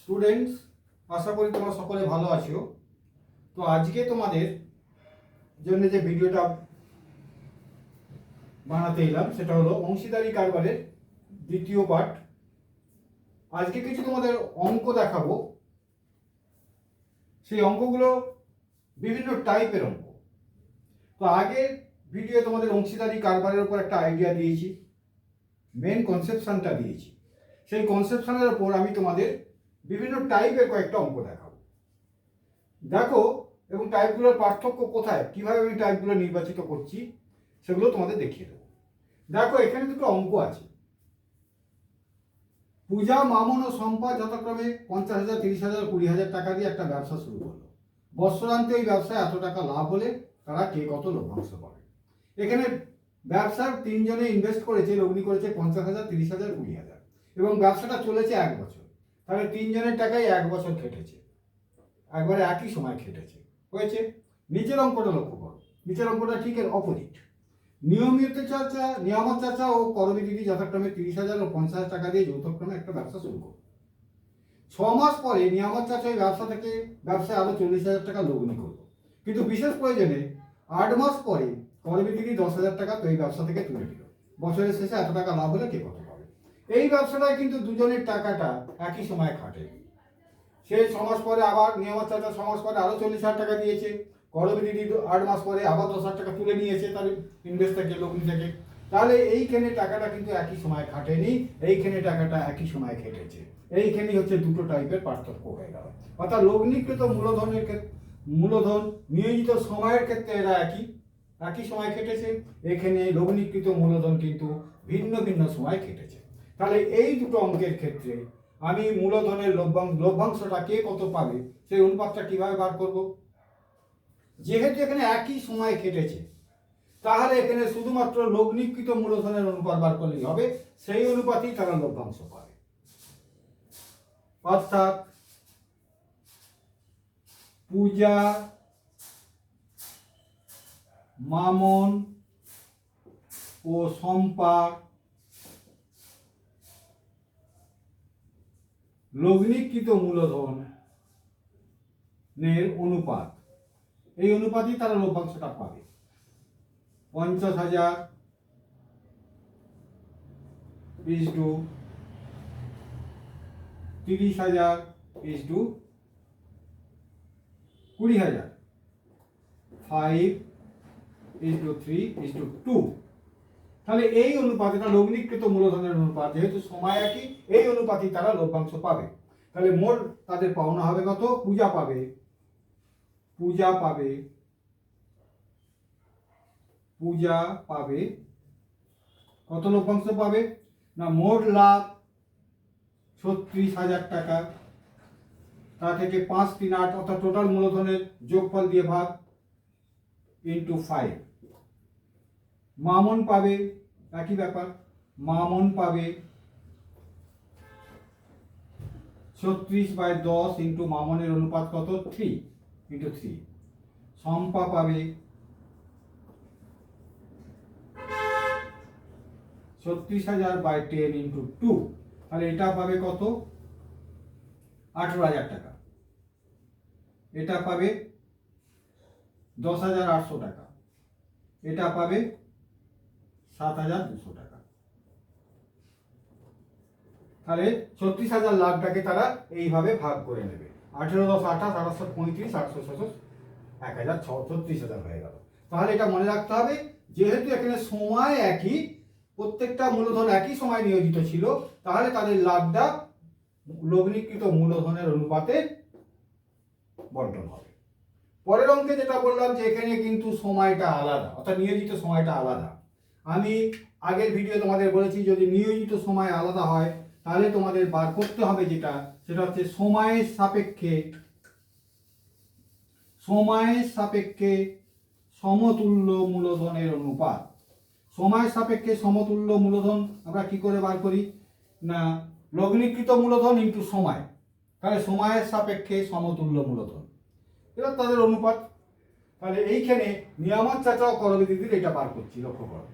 Students, আশা করি তোমরা সকলে ভালো আছো। তো আজকে তোমাদের জন্য যে ভিডিওটা বানাতে এলাম সেটা হলো অংশীদারি কারবারের দ্বিতীয় পার্ট। আজকে কিছু তোমাদের অঙ্ক দেখাবো। সেই অঙ্কগুলো বিভিন্ন টাইপের অঙ্ক। তো আগের ভিডিও তোমাদের অংশীদারি কারবারের উপর একটা আইডিয়া দিয়েছি, মেন কনসেপশনটা দিয়েছি। সেই কনসেপশনের উপর আমি তোমাদের বিভিন্ন টাইপের কয়েকটা অঙ্ক দেখাবো। দেখো এবং টাইপগুলোর পার্থক্য কোথায়, কিভাবে আমি টাইপগুলো নির্বাচিত করছি সেগুলো তোমাদের দেখিয়ে দেবো। দেখো এখানে দুটো অঙ্ক আছে। পূজা, মামুন ও সম্পা যথাক্রমে 50,000, 30,000, 20,000 টাকা দিয়ে একটা ব্যবসা শুরু করলো। বৎসরান্তে ওই ব্যবসায় এত টাকা লাভ হলে তারা কে কত লভ্যাংশ পাবে। এখানে ব্যবসার তিনজনে ইনভেস্ট করেছে, লগ্নি করেছে 50,000, 30,000, 20,000 এবং ব্যবসাটা চলেছে 1 বছর। তাহলে তিনজনের টাকায় 1 বছর খেটেছে, একবারে একই সময় খেটেছে হয়েছে। নিচের অঙ্কটা লক্ষ্য করো, নিচের অঙ্কটা ঠিক এর অপোজিট। নিয়মিত চাচা ও করবী দিদি যথাক্রমে 30,000 ও 50,000 টাকা দিয়ে যৌথক্রমে একটা ব্যবসা শুরু করল। 6 মাস পরে নিয়ামত চাচা ওই ব্যবসা থেকে ব্যবসায় আরো 40,000 টাকা লগ্নি করলো, কিন্তু বিশেষ প্রয়োজনে 8 মাস পরে করবী দিদি 10,000 টাকা তো এই ব্যবসা থেকে তুলে দিল। বছরের শেষে এত টাকা লাভ হলে কে কত পাবে। এই ব্যবসাটায় কিন্তু দুজনের টাকাটা একই সময় খাটে। সে 6 মাস পরে আবার নিয়ামত চাচা 6 মাস পরে আরো 40,000 টাকা দিয়েছে, করবী দিদি 8 মাস পরে আবার 10,000 টাকা তুলে নিয়েছে তার ইনভেস্ট থেকে, লগ্নি থেকে। তাহলে এইখানে টাকাটা কিন্তু একই সময় খাটেনি, এইখানে টাকাটা একই সময় খেটেছে। এইখানেই হচ্ছে দুটো টাইপের পার্থক্য হয়ে গেল। অর্থাৎ লগ্নিকৃত মূলধনের ক্ষেত্রে, মূলধন নিয়োজিত সময়ের ক্ষেত্রে এরা একই সময় খেটেছে। এখানে লগ্নিকৃত মূলধন কিন্তু ভিন্ন ভিন্ন সময় খেটেছে। তাহলে এই দুটো অঙ্কের ক্ষেত্রে আমি মূলধনের লভ্যাংশটা কে কত পাবে সেই অনুপাতটা কিভাবে বার করব। যেহেতু এখানে একই সময় খেটেছে তাহলে এখানে শুধুমাত্র লগ্নিকৃত মূলধনের অনুপাত বার করলেই হবে, সেই অনুপাতেই তারা লভ্যাংশ পাবে। অর্থাৎ পূজা, মামন ও সম্পা লগ্নিকৃত মূলধনের অনুপাত, এই অনুপাতেই তারা লভ্যাংশটা পাবে। 50,000 ইজটু 30,000 ইজটু 20,000, 5 ইজটু 3 ইজটু 2। তাহলে এই অনুপাত, এটা লগ্নিকৃত মূলধনের অনুপাত, যেহেতু সময় একই, এই অনুপাতেই তারা লভ্যাংশ পাবে। তাহলে মোট তাদের পাওনা হবে কত। পূজা পাবে কত লভ্যাংশ পাবে না, মোট লাভ 36,000 টাকা, তা থেকে 5, 3, 8 অর্থাৎ টোটাল মূলধনের যোগফল দিয়ে ভাগ ইন্টু 5। মামন পাবে একই ব্যাপার, মামন পাবে 36/10 ইন্টু মামনের অনুপাত কত 3 ইন্টু 3। সম্পা পাবে 36,000/10 ইন্টু 2। তাহলে এটা পাবে কত 18,000 টাকা, এটা পাবে 10,800 টাকা, এটা পাবে 7,200 টাকা। তাহলে 36,000 লাভটাকে তারা এইভাবে ভাগ করে নেবে। 18, 10, 28, 835, 800, 600, 1,036,000 হয়ে গেল। তাহলে এটা মনে রাখতে হবে, যেহেতু এখানে সময় একই, প্রত্যেকটা মূলধন একই সময় নিয়োজিত ছিল, তাহলে তাদের লাভটা লগ্নিকৃত মূলধনের অনুপাতে বন্টন হবে। পরের অঙ্কে যেটা বললাম যে এখানে কিন্তু সময়টা আলাদা, অর্থাৎ নিয়োজিত সময়টা আলাদা। আমি আগের ভিডিও তোমাদের বলেছি যদি নিয়োজিত সময় আলাদা হয় তাহলে তোমাদের বার করতে হবে সেটা হচ্ছে সময়ের সাপেক্ষে সমতুল্য মূলধনের অনুপাত। সময়ের সাপেক্ষে সমতুল্য মূলধন আমরা কি করে বার করি না, লগ্নিকৃত মূলধন ইন্টু সময়, তাহলে সময়ের সাপেক্ষে সমতুল্য মূলধন, এবার তাদের অনুপাত। তাহলে এইখানে নিয়ামত চাচা ও করবী দিদির এটা বার করছি, লক্ষ্য করো।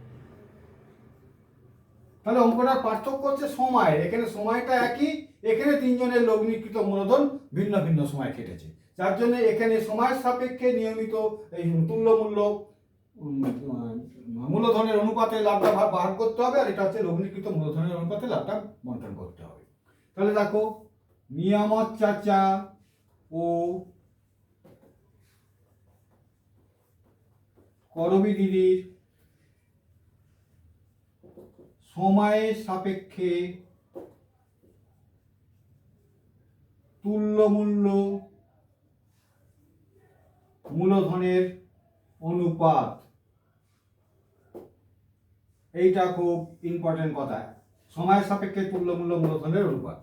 তাহলে অঙ্কটার পার্থক্য হচ্ছে সময়, এখানে সময়টা একই, এখানে তিনজনের লগ্নিকৃত মূলধন ভিন্ন ভিন্ন সময় কেটেছে, যার জন্য এখানে সময়ের সাপেক্ষে নিয়মিত এই তুল্য মূল্য মূলধনের অনুপাতে লাভটা ভাগ করতে হবে, আর এটা হচ্ছে লগ্নিকৃত মূলধনের অনুপাতে লাভটা বন্টন করতে হবে। তাহলে দেখো নিয়ামত চাচা ও করবী দিদির সময়ের সাপেক্ষে তুল্য মূল্য মূলধনের অনুপাত, এইটা খুব ইম্পর্টেন্ট কথা। সময়ের সাপেক্ষে তুল্য মূল্য মূলধনের অনুপাত,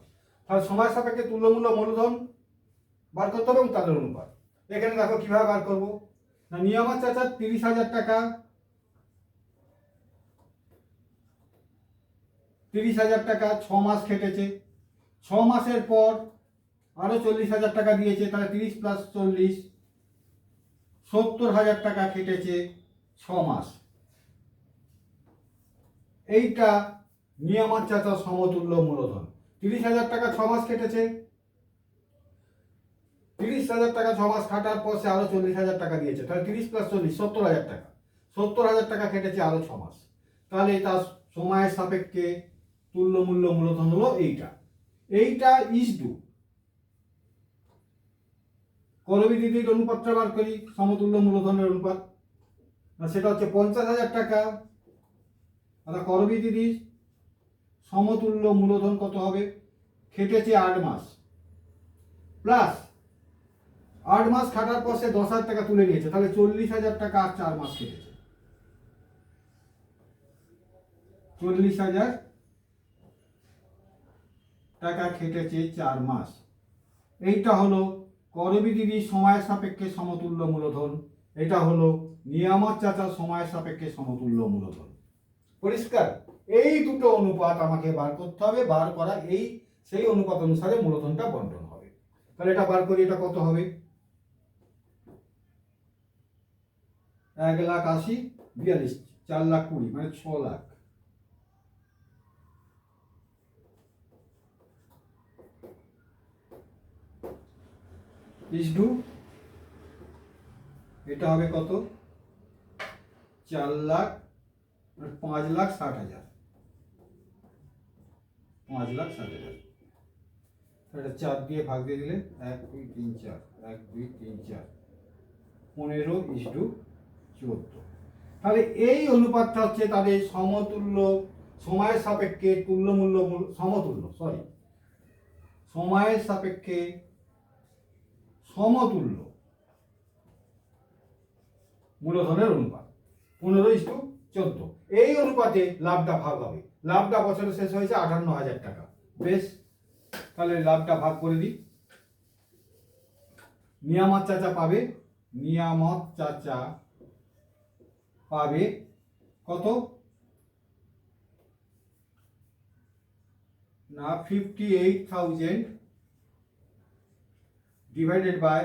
তাহলে সময়ের সাপেক্ষে তুল্য মূল্য মূলধন বার করতে হবে এবং তাদের অনুপাত। এখানে দেখো কিভাবে বার করবো না, নিয়ামত চাচার 30,000 টাকা, 30,000 টাকা 6 মাস খেটেছে, 6 মাসের পর আরো 40,000 টাকা দিয়েছে, তাহলে 30 প্লাস 40 70,000 টাকা খেটেছে 6 মাস। এইটা নিয়ামত চাচার সমতুল্য মূলধন। 30,000 টাকা 6 মাস খেটেছে, 30,000 টাকা 6 মাস খাটার পর সে আরো 40,000 টাকা দিয়েছে, তাহলে 30 প্লাস 40 70,000 টাকা, 70,000 টাকা খেটেছে আরো 6 মাস। তাহলে তার সময়ের সাপেক্ষে তুল্য মূল্য মূলধন হলো এইটা। এইটা ইজ টু করবী দিদির অনুপাতটা বার করি, সমতুল্য মূলধনের অনুপাত, সেটা হচ্ছে 50,000 টাকা। অর্থাৎ করবী দিদির সমতুল্য মূলধন কত হবে, খেটেছে 8 মাস, প্লাস 8 মাস খাটার পর সে 10,000 টাকা তুলে নিয়েছে, তাহলে 40,000 টাকা আর 4 মাস খেটেছে, 40,000 টাকা খেটেছে 4 মাস। এইটা হলো করবী দিদির সময়ের সাপেক্ষে সমতুল্য মূলধন, এটা হলো নিয়ামত চাচার সময়ের সাপেক্ষে সমতুল্য মূলধন। পরিষ্কার? এই দুটো অনুপাত আমাকে বার করতে হবে, বার করা এই সেই অনুপাত অনুসারে মূলধনটা বন্টন হবে। তাহলে এটা বার করি, এটা কত হবে 1,80,000 42 4,20,000 মানে 6 লাখ। ইস টু এটা হবে কত 4 লাখ 5,60,000, 5,60,000। এটা 4 দিয়ে ভাগ দিয়ে দিলে 1 2 3 4 1 2 3 4 15:14। তাহলে এই অনুপাতটা হচ্ছে তাদের সমতুল্য সময়ের সাপেক্ষে তুল্য মূল্য সমতুল্য সময়ের সাপেক্ষে সমতুল্য মূলধনের অনুপাত 15:14। এই অনুপাতে লাভটা ভাগ হবে, লাভটা বছরে শেষ হয়েছে 58,000 টাকা। বেশ, তাহলে লাভটা ভাগ করে দিই। নিয়ামত চাচা পাবে কত না 58,000 ডিভাইডেড বাই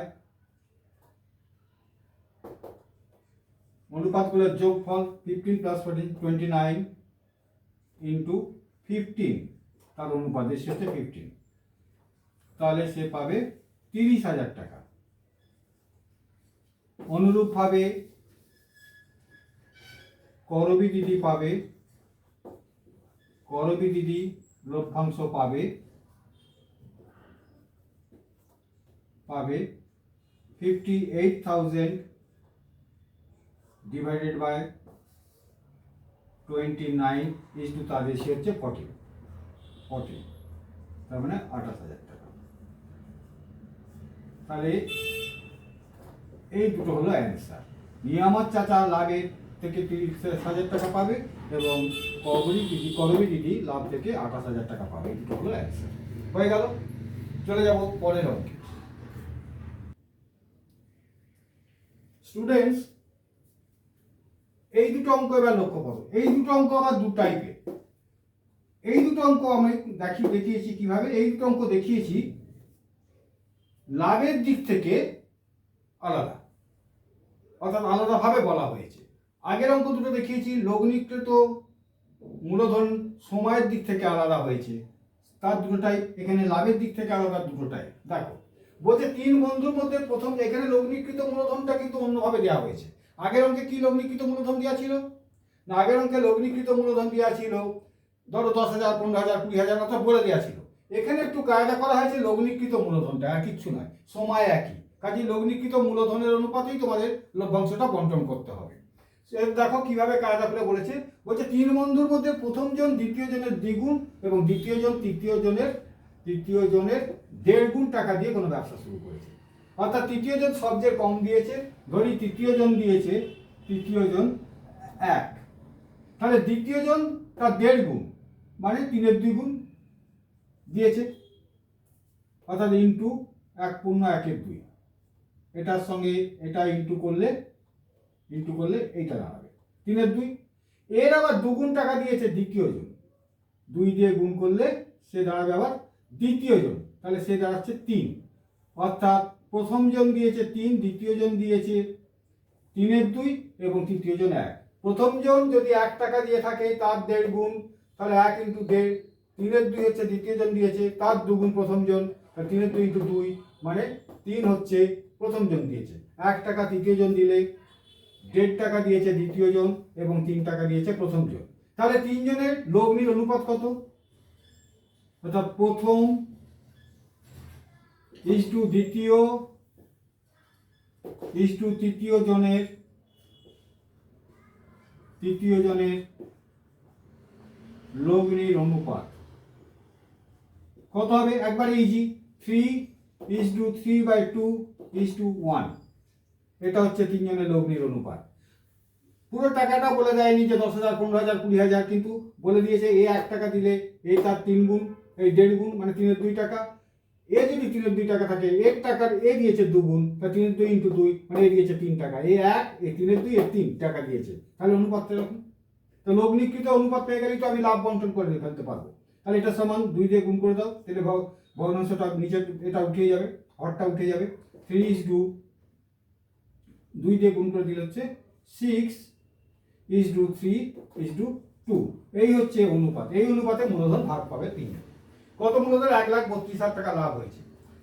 অনুপাতগুলোর যোগফল 15 প্লাস 14 29 ইন্টু 15, তার অনুপাত এসে হচ্ছে 15, তাহলে সে পাবে 30,000 টাকা। অনুরূপভাবে করবী দিদি লভ্যাংশ পাবে 58,000 ডিভাইডেড বাই 29 ইজ টু তার রেশিও হচ্ছে 40, তার মানে 28,000 টাকা। তাহলে এই দুটো হলো অ্যান্সার। নিয়ামত চাচা লাভের থেকে 30,000 টাকা পাবে এবং করবী দিদি লাভ থেকে 28,000 টাকা পাবে। এই দুটো হলো অ্যান্সার। হয়ে গেল, চলে যাব পরের অঙ্কে। স্টুডেন্টস, এই দুটো অঙ্ক এবার লক্ষ্য করো। এই দুটো অঙ্ক আবার দু টাইপের। এই দুটো অঙ্ক আমি দেখিয়েছি কিভাবে, এই দুটো অঙ্ক দেখিয়েছি লাভের দিক থেকে আলাদা, অর্থাৎ আলাদাভাবে বলা হয়েছে। আগের অঙ্ক দুটো দেখিয়েছি লগ্নিকৃত মূলধন সময়ের দিক থেকে আলাদা হয়েছে, তার দুটোটাই এখানে লাভের দিক থেকে আলাদা দুটোটাই। দেখো বলছে তিন বন্ধুর মধ্যে প্রথম, এখানে লগ্নিকৃত মূলধনটা কিন্তু অন্যভাবে দেওয়া হয়েছে। আগের অঙ্কে কি লগ্নিকৃত মূলধন দেওয়া ছিল না, আগের অঙ্কে লগ্নিকৃত মূলধন দেওয়া ছিল ধরো 10,000, 15,000, 20,000 অর্থাৎ বলে দেওয়া ছিল। এখানে একটু কায়দা করা হয়েছে লগ্নিকৃত মূলধনটা, আর কিচ্ছু নয়, সময় একই, কাজে লগ্নিকৃত মূলধনের অনুপাতেই তোমাদের লভ্যাংশটা বন্টন করতে হবে। দেখো কিভাবে কায়দা করে বলেছে, বলছে তিন বন্ধুর মধ্যে প্রথম জন দ্বিতীয় জনের দ্বিগুণ এবং দ্বিতীয় জন তৃতীয় জনের 1.5 গুণ টাকা দিয়ে কোনো ব্যবসা শুরু করেছে। অর্থাৎ তৃতীয় জন সবচেয়ে কম দিয়েছে, ধরি তৃতীয় জন 1, তাহলে দ্বিতীয় জন তার 1.5 গুণ মানে 3-2 গুণ দিয়েছে, অর্থাৎ ইন্টু 1.1-2, এটার সঙ্গে এটা ইন্টু করলে এইটা দাঁড়াবে 3-2। এর আবার 2 গুণ টাকা দিয়েছে দ্বিতীয় জন, 2 দিয়ে গুণ করলে সে দাঁড়াবে আবার দ্বিতীয় জন, তাহলে সে দাঁড়াচ্ছে 3। অর্থাৎ প্রথম জন দিয়েছে 3, দ্বিতীয় জন দিয়েছে 3-2 এবং তৃতীয় জন 1। প্রথম জন যদি 1 টাকা দিয়ে থাকে তার 1.5 গুণ, তাহলে 1 × 1.5, 3-2 হচ্ছে দ্বিতীয় জন দিয়েছে, তার 2 গুণ প্রথম জন, তাহলে 3-2 × 2 মানে 3 হচ্ছে প্রথম জন দিয়েছে। 1 টাকা তৃতীয় জন দিলে 1.5 টাকা দিয়েছে দ্বিতীয় জন এবং 3 টাকা দিয়েছে প্রথম জন। তাহলে তিনজনের লগ্নির অনুপাত কত? অর্থাৎ প্রথম ইস্টু দ্বিতীয় ইস্টু তৃতীয় জনের লগ্নির অনুপাত কত হবে? একবারে ইজি, 3:3/2:1। এটা হচ্ছে তিনজনের লগ্নির অনুপাত। পুরো টাকাটা বলে দেয়নি যে 10,000, 15,000, 20,000, কিন্তু বলে দিয়েছে এ 1 টাকা দিলে এই তার 3 গুণ, এই 1.5 গুণ মানে 3-2 টাকা। এ যদি 3-2 টাকা থাকে, 1 টাকার এ দিয়েছে 2 গুণ, তা 3-2 × 2 মানে এ দিয়েছে 3 টাকা, এ 1, এ 3-2, এ 3 টাকা দিয়েছে। তাহলে অনুপাতটা এরকম। তো লগ্নিকৃত অনুপাত পেয়ে গেলেই তো আমি লাভ বন্টন করে ফেলতে পারবো। তাহলে এটা সমান 2 দিয়ে গুণ করে দাও, তাহলে ভগ্নাংশটা নিচে এটা উঠে যাবে, হরটা উঠে যাবে। 3:2 দিয়ে গুণ করে দিলে হচ্ছে 6:3:2। এই হচ্ছে অনুপাত। এই অনুপাতে মূলধন ভাগ পাবে 3। কত মূলধন? 1,32,000 টাকা লাভ হয়েছে।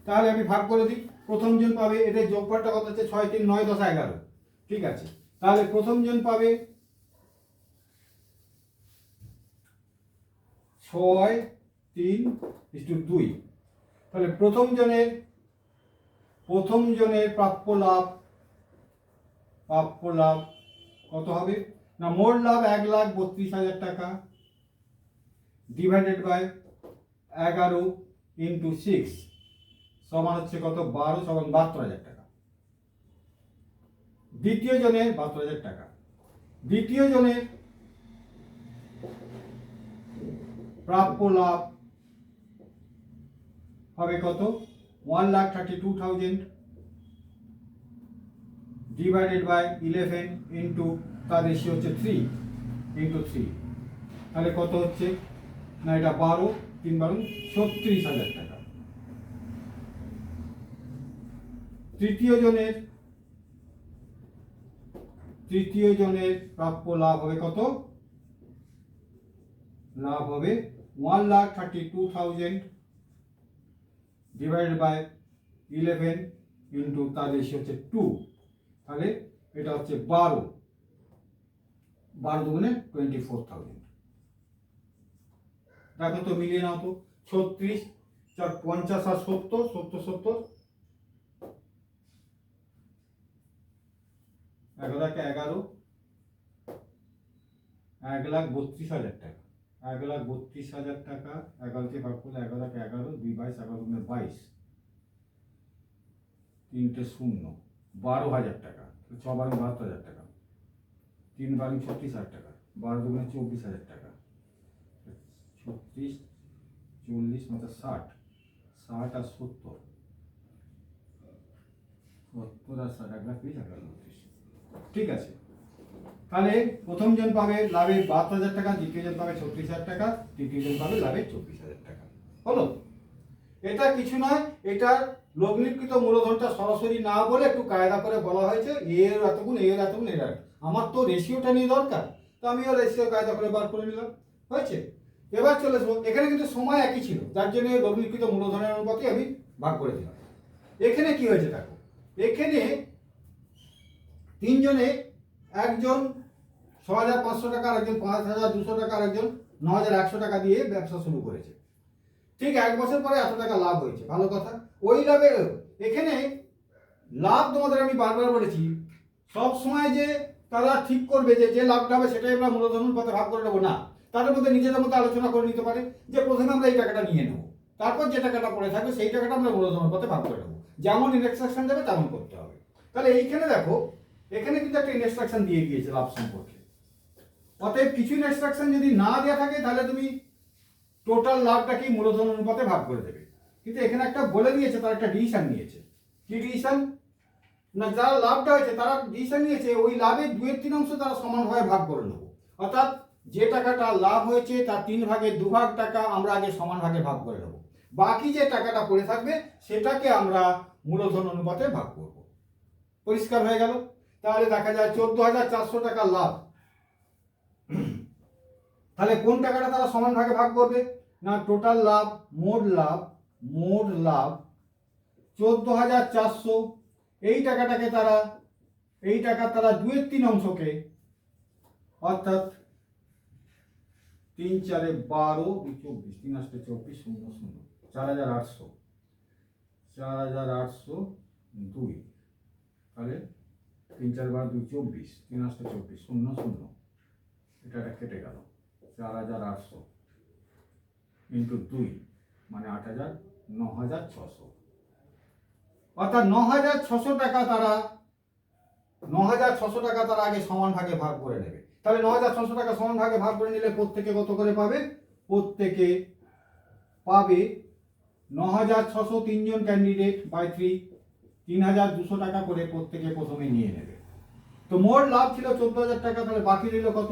তাহলে আমি ভাগ করে দিই। প্রথম জন পাবে, এদের যোগফলটা কত হচ্ছে? 6, 3, 9, 10, 11। ঠিক আছে, তাহলে প্রথম জন পাবে 6:3:2। তাহলে প্রথম জনের প্রাপ্য লাভ কত হবে না? মোট লাভ 1,32,000 টাকা ডিভাইডেড বাই 11 × 6 সমান হচ্ছে কত? 12 সমান 72,000 টাকা। দ্বিতীয় জনের 72,000 টাকা। দ্বিতীয় জনের প্রাপ্য লাভ হবে কত? 1,32,000 ডিভাইডেড বাই 11 ইন্টু তার রেশিও হচ্ছে 3 × 3, তাহলে কত হচ্ছে না? এটা 12, 3 × 12 36,000 টাকা। তৃতীয় জনের প্রাপ্য লাভ হবে কত? লাভ হবে 1,32,000 ডিভাইডেড বাই 11 ইন্টু তার রেশিও হচ্ছে 2, তাহলে এটা হচ্ছে 12 দুগুণে 24,000। দেখো তো মিলিয়ে নাও তো। 36, 4, 50 আর 70, 70, 70, 11,11, 1,32,000 টাকা। 1,32,000 টাকা 11 দিয়ে ভাগ করলে 11,11, 2 22, 11 × 22, 3টে 0, 12,000 টাকা। 6 × 72,000 টাকা, 3 × 36,000 টাকা, 12 দুগুণে 24,000 টাকা। 36, 40, 60, 60 আর 70, 70 আর 60, 1,20,000, 1,32,000। ঠিক আছে, তাহলে প্রথম জন পাবে লাভে 72,000 টাকা, দ্বিতীয় জন পাবে 36,000 টাকা, তৃতীয় জন পাবে লাভে 24,000 টাকা। হলো? এটা কিছু নয়, এটার লগ্নিকৃত মূলধনটা সরাসরি না বলে একটু কায়দা করে বলা হয়েছে, এর এতগুণ, এর এতগুণ, এর। আমার তো রেশিওটা নিয়ে দরকার, তো আমিও রেশিও কায়দা করে বার করে নিলাম। হয়েছে? এবার চলে আসবো, এখানে কিন্তু সময় একই ছিল, যার জন্য লগ্নিকৃত মূলধনের অনুপাতে আমি ভাগ করে দিলাম। এখানে কি হয়েছে দেখো, এখানে তিনজনে, একজন 6,500 টাকা, আর একজন 5,200 টাকা, আর একজন 9,100 টাকা দিয়ে ব্যবসা শুরু করেছে। ঠিক 1 বছর পরে এত টাকা লাভ হয়েছে, ভালো কথা। ওই লাভে এখানে লাভ তোমাদের আমি বারবার বলেছি, সব সময় যে তারা ঠিক করবে যে লাভটা হবে সেটাই আমরা মূলধন অনুপাতে ভাগ করে নেবো, না। তাদের মধ্যে নিজেদের মধ্যে আলোচনা করে নিতে পারে যে প্রথমে আমরা এই টাকাটা নিয়ে নেবো, তারপর যে টাকাটা পড়ে থাকবে সেই টাকাটা আমরা মূলধন অনুপাতে ভাগ করে নেবো, যেমন ইনস্ট্রাকশন দেবে তেমন করতে হবে। তাহলে এইখানে দেখো, এখানে কিন্তু একটা ইনস্ট্রাকশন দিয়ে গিয়েছে লাভ সম্পর্কে। অতএব কিছু ইনস্ট্রাকশন যদি না দেওয়া থাকে তাহলে তুমি টোটাল লাভটাকেই মূলধন অনুপাতে ভাগ করে দেবে। কিন্তু এখানে একটা বলে দিয়েছে, তার একটা ডিসিশন নিয়েছে। কি ডিসিশন? না, যারা লাভটা হয়েছে তারা ডিসিশন নিয়েছে ওই লাভের 2/3 তারা সমানভাবে ভাগ করে নেবো। অর্থাৎ যে টাকাটা লাভ হয়েছে তার 3 ভাগের 2 ভাগ টাকা আমরা আগে সমান ভাগে ভাগ করে নেবো, বাকি যে টাকাটা পড়ে থাকবে সেটাকে আমরা মূলধন অনুপাতে ভাগ করব। পরিষ্কার হয়ে গেল? তাহলে দেখা যায় 14,400 টাকা লাভ। তাহলে কোন টাকাটা তারা সমান ভাগে ভাগ করবে? না, টোটাল লাভ, মোট লাভ 14,400। এই টাকাটাকে তারা, এই টাকা তারা 2/3 অংশকে, অর্থাৎ 3 4 12 24 3 8 24 0 0 4,800 2, তাহলে 3 4 12 2 24 3 8 24 0 0, এটা কেটে গেল। 4,800 ইন্টু 2 মানে 8,000, 9,600। অর্থাৎ 9,600 টাকা তারা, 9,600 টাকা তারা আগে সমান ভাগে ভাগ করে নেবে। তাহলে 9,600 টাকা সমান ভাগে ভাগ করে নিলে প্রত্যেকে কত করে পাবে? প্রত্যেকে পাবে 9,600, তিনজন ক্যান্ডিডেট বাই 3, 3,200 টাকা করে প্রত্যেকে প্রথমে নিয়ে নেবে। তো মোট লাভ ছিল 14,000 টাকা। তাহলে বাকি রইল কত?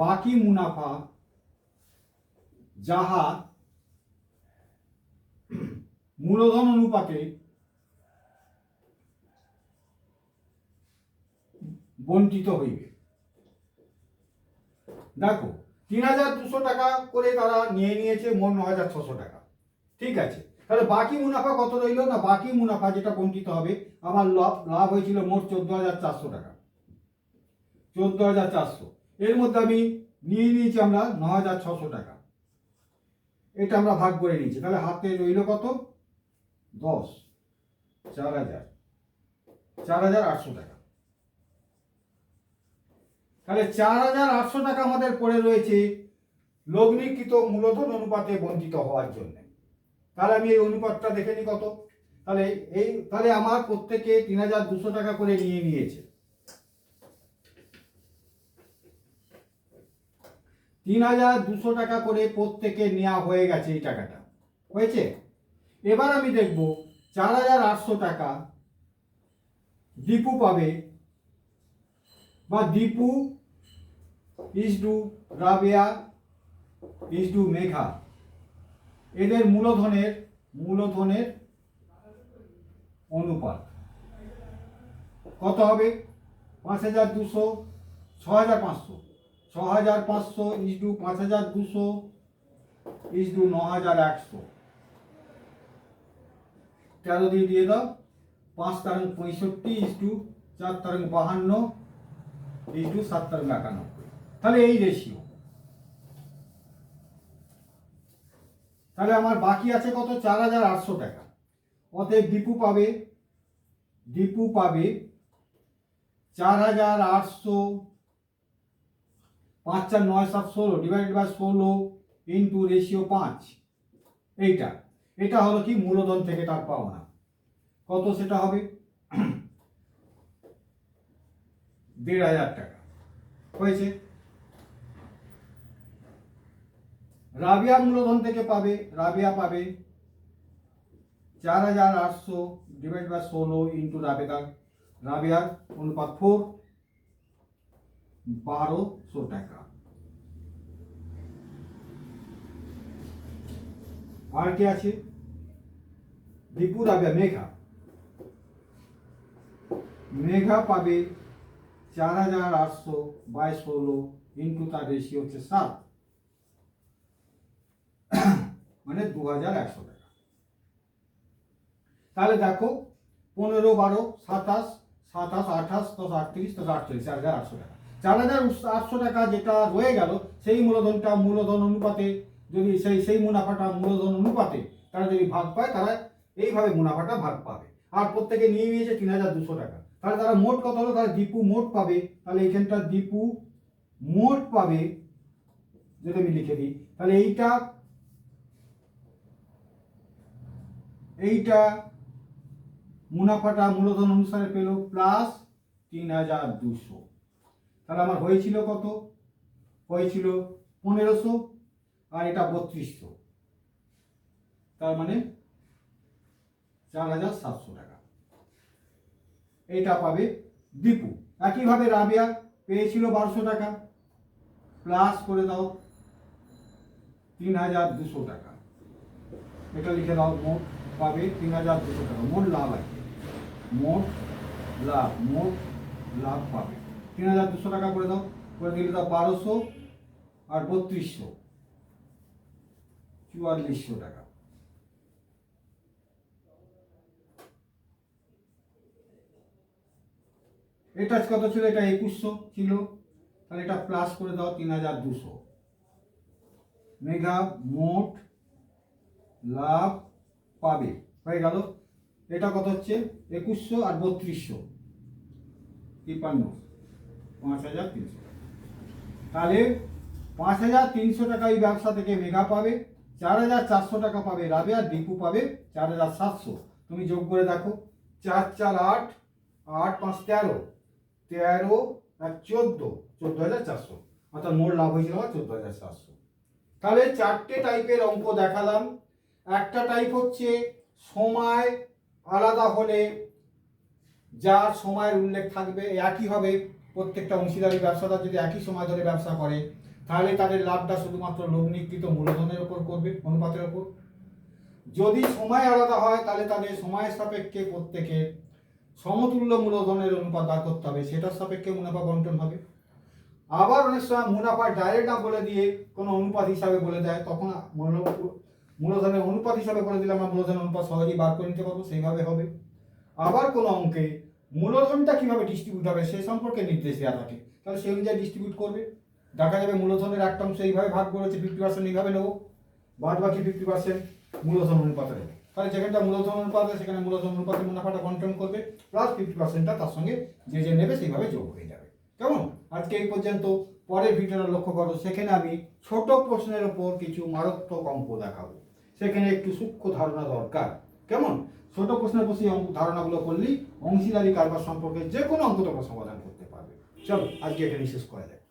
বাকি মুনাফা, যাহা মূলধন অনুপাতে বণ্টিত হইবে। দেখো, 3,200 টাকা করে তারা নিয়ে নিয়েছে, মোট 9,600 টাকা। ঠিক আছে, তাহলে বাকি মুনাফা কত রইল? না, বাকি মুনাফা যেটা বণ্টিত হবে, আমার লাভ হয়েছিল মোট 14,400 টাকা। 14,400 এর মধ্যে আমি নিয়ে নিয়েছি আমরা 9,600 টাকা, এটা আমরা ভাগ করে নিয়েছি। তাহলে হাতে রইল কত? 10, 4,800 টাকা। তাহলে 4,800 টাকা আমাদের পড়ে রয়েছে লগ্নিকৃত মূলধন অনুপাতে বঞ্চিত হওয়ার জন্য। তাহলে আমি এই অনুপাতটা দেখে নিই কত। তাহলে আমার প্রত্যেকে 3,200 টাকা করে নিয়ে নিয়েছে। 3,200 টাকা করে প্রত্যেকে নেওয়া হয়ে গেছে, এই টাকাটা হয়েছে। এবার আমি দেখব 4,800 টাকা দীপু পাবে, বা দীপু ইসডু রাবেয়া ইসডু মেঘা, এদের মূলধনের অনুপাত কত হবে? 5,200, 6,500, 6,500 ইসডু 5,200 ইসডু 9,100। 13 দিয়ে দাও, 5 তারিং 65 ইসডু 4 তারিং 52 ইসডু 7 তারিং 91। তাহলে এই রেশিও। তাহলে আমার বাকি আছে কত? 4,800 টাকা। অতএব দীপু পাবে 4,800, 5 4 9 7 16 ডিভাইডেড বাই 16 ইন্টু রেশিও 5। এটা হলো কি মূলধন থেকে তার পাওনা। কত সেটা হবে? 1,500 টাকা হয়েছে। রাবিয়া মূলধন থেকে পাবে, রাবিয়া পাবে 4,800 ডিভাইড বাই 16 ইন্টু রাবিয়ার অনুপাত 4, 1,200 টাকা। আর কি আছে? দীপু রাবিয়া মেঘা পাবে 4,800 বাই 16 ইন্টু তার রেশিও হচ্ছে 7, মানে 2100 টাকা। তাহলে দেখো 15, 12, 27, 27, 28, 38, 48, 4800 টাকা। 4800 টাকা যেটা রয়ে গেল সেই মূলধনটা মূলধন অনুপাতে যদি সেই মুনাফাটা মূলধন অনুপাতে তারা যদি ভাগ পায়, তারা এইভাবে মুনাফাটা ভাগ পাবে। আর প্রত্যেকে নিয়ে নিয়েছে 3200 টাকা। তাহলে তারা মোট কত হলো? তাহলে দীপু মোট পাবে। তাহলে এইখানটা দীপু মোট পাবে, যদি আমি লিখে দিই, তাহলে এইটা মুনাফাটা মূলধন অনুসারে পেল প্লাস 3200। তাহলে আমার হয়েছিল কত? হয়েছিল 1500, আর এটা 3200, তার মানে 4700 টাকা। এটা পাবে দীপু। একইভাবে রাবিয়া পেয়েছিল 1200 টাকা, প্লাস করে দাও 3200 টাকা। এটা লিখে দাও, মোট পাবে 3200 টাকা। মোট লাভ আছে, মোট লাভ পাবে 3200 টাকা। করে দাও, করে দিলে দাও 1200 আর 3200, 4400 টাকা। এটা কত ছিল? এটা 2100 ছিল। তাহলে এটা প্লাস করে দাও 3200। মেঘা মোট লাভ পাবে হয়ে গেল। এটা কত হচ্ছে? 2100 আর 3200, 53, 5300 টাকা। তাহলে 5300 টাকা এই ব্যবসা থেকে মেঘা পাবে, 4400 টাকা পাবে রাবিয়া, দীপু পাবে 4700। তুমি যোগ করে দেখো, 4 4 8, 8 5 13, 13 আর 14, 14400। অর্থাৎ মোট লাভ হয়েছিল 14400। তাহলে চারটে টাইপের অঙ্ক দেখালাম। একটা টাইপ হচ্ছে সময় আলাদা হলে যার সময়ের উল্লেখ থাকবে একই হবে। প্রত্যেকটা অংশীদারি ব্যবসাদার যদি একই সময় ধরে ব্যবসা করে, তাহলে তাদের লাভটা শুধুমাত্র লগ্নিকৃত মূলধনের ওপর করবে, অনুপাতের ওপর। যদি সময় আলাদা হয়, তাহলে তাদের সময়ের সাপেক্ষে প্রত্যেকে সমতুল্য মূলধনের অনুপাত বার করতে হবে, সেটার সাপেক্ষে মুনাফা বন্টন হবে। আবার অনেক সময় মুনাফা ডাইরেক্ট না বলে দিয়ে কোনো অনুপাত হিসাবে বলে দেয়, তখন মূলধনের অনুপাত হিসাবে বলে দিলে আমরা মূলধনের অনুপাত সহজেই বার করে নিতে পারবো, সেইভাবে হবে। আবার কোনো অঙ্কে মূলধনটা কিভাবে ডিস্ট্রিবিউট হবে সে সম্পর্কে নির্দেশ দেওয়া থাকে, তাহলে সেই অনুযায়ী ডিস্ট্রিবিউট করবে। দেখা যাবে মূলধনের একটা অংশ এইভাবে ভাগ করেছে, 50% এইভাবে নেবো, বাদ বাকি 50% মূলধন অনুপাতে নেবে। তাহলে যেখানটা মূলধন অনুপাত আছে সেখানে মূলধন অনুপাতের মুনাফাটা বন্টন করবে, প্লাস 50%টা তার সঙ্গে যে নেবে সেইভাবে যোগ হয়ে যাবে। কেমন? আজকে এই পর্যন্ত। পরের ভিডিওটা লক্ষ্য করো, সেখানে আমি ছোট প্রশ্নের ওপর কিছু মারাত্মক অঙ্ক দেখাবো, সেখানে একটু সূক্ষ্ম ধারণা দরকার। কেমন? ছোট প্রশ্নের উপর সেই ধারণাগুলো করলেই অংশীদারি কারবার সম্পর্কে যে কোনো অঙ্ক তোমরা সমাধান করতে পারবে। চলো আজকে এখানে শেষ করা যায়।